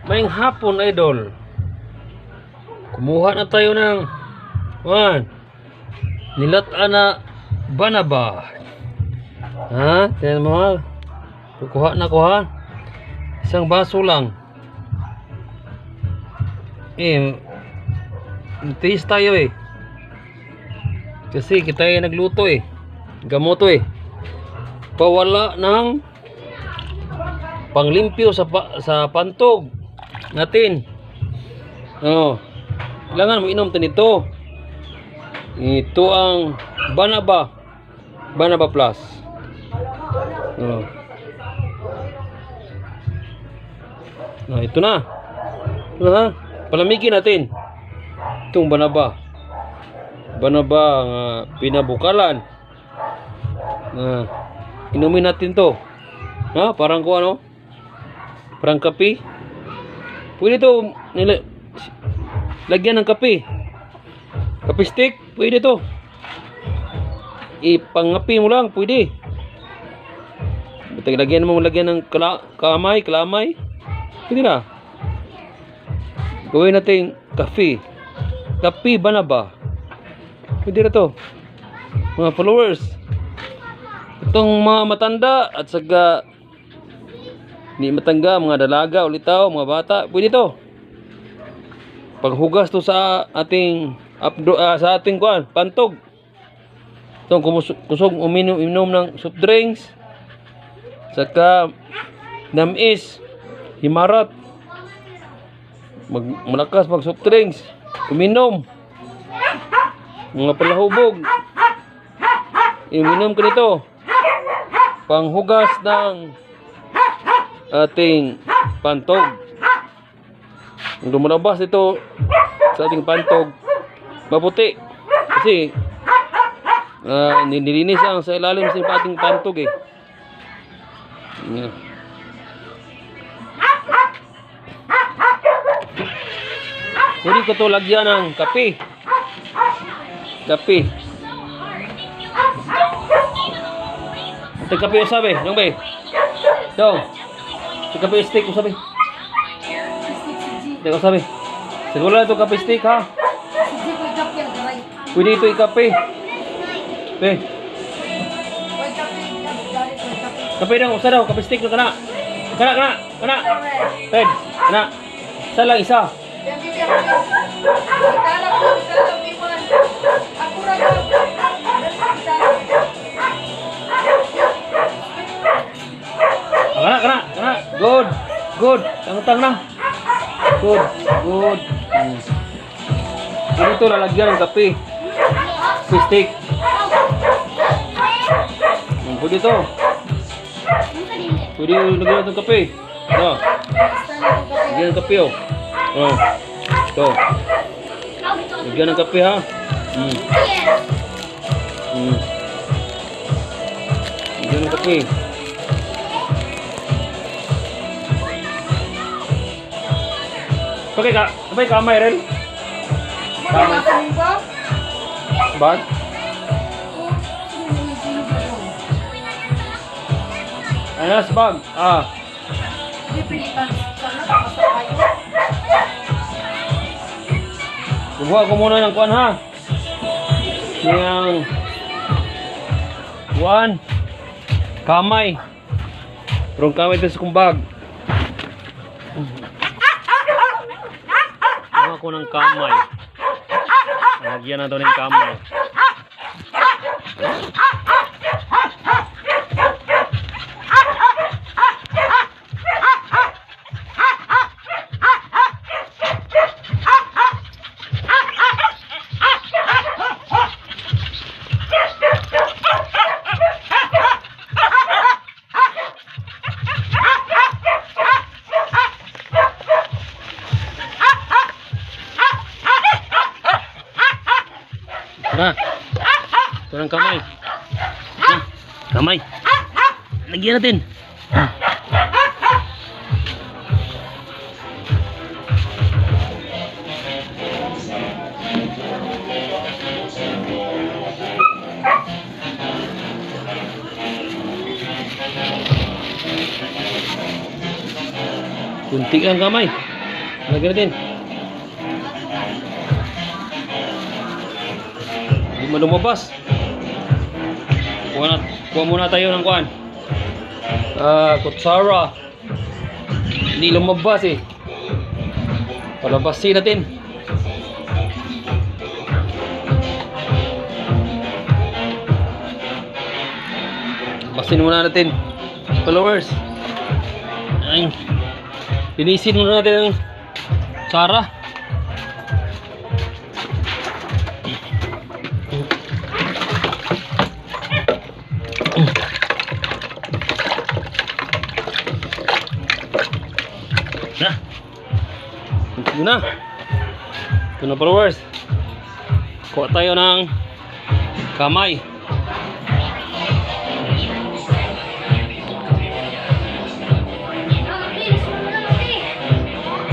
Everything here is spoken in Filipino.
Maing hapon, idol. Kumuha na tayo ng nilata na banaba. Tingnan mo ha. Kukuha na ko ha. Isang baso lang. Taste tayo kasi kita nagluto gamoto pawala ng panglimpyo sa pantog natin. Kailangan mo inom nito. Ito ang Banaba Plus. Ito na. Palamigin natin itong Banaba pinabukalan. Inumin natin to. Parang parang kape. Pwede to lagyan ng kape. Kape stick, pwede to. Ipangapi mo lang, pwede. Lagyan mo ng kalamay. Pwede na. Gawin natin kape. Kape Banaba. Pwede na to. Mga followers. Itong mga matanda at saka hindi matangga, mga dalaga, ulitaw, mga bata, pwede to. Paghugas to sa ating pantog. Itong kusog uminom ng soft drinks, saka namis, himarat, malakas mag soft drinks, uminom, mga palahubog, uminom ka nito. Panghugas ng ating pantog. Kung lumalabas ito sa ating pantog, maputi. Kasi nilinis ang sa ilalim sa ating pantog Pwede ko ito lagyan ng kape. Ito kape yung sabi. Yung bay. Ito kape yung stick. Sabi. Ito sabi. Siguro na ito kape stick ha. Pwede ito ikape. Kape daw. Usa daw. Kape stick na kana. Ted. Kana. Isa lang isa. Kana. Good. Tangtang na. Good. Dito lalagyan ng kape. Stick. Pwede ito. Pwede lagyan ng kape. Lagyan ng kape Ito. Lagyan ng kape ha. Lagyan ng kape. Pakai kamay rin. Bag. Anas bag. Kuha ko muna ng kuan ha. Yang kuan kamay. Turong kamay ito sa kong bag. Kuha ko ng kamay. Lagyan na ito ng kamay. Ito ng kamay. Kamay. Lagyan natin. Kunti lang kamay. Lagyan natin. Hindi mo lumabas. Kuha muna tayo ng kuhan. Kutsara. Hindi lumabas eh. Palabasin natin. Basin muna natin. Followers. Ay. Linisin muna natin ang tsara. Ito na. Ito na followers. Kuha tayo ng kamay.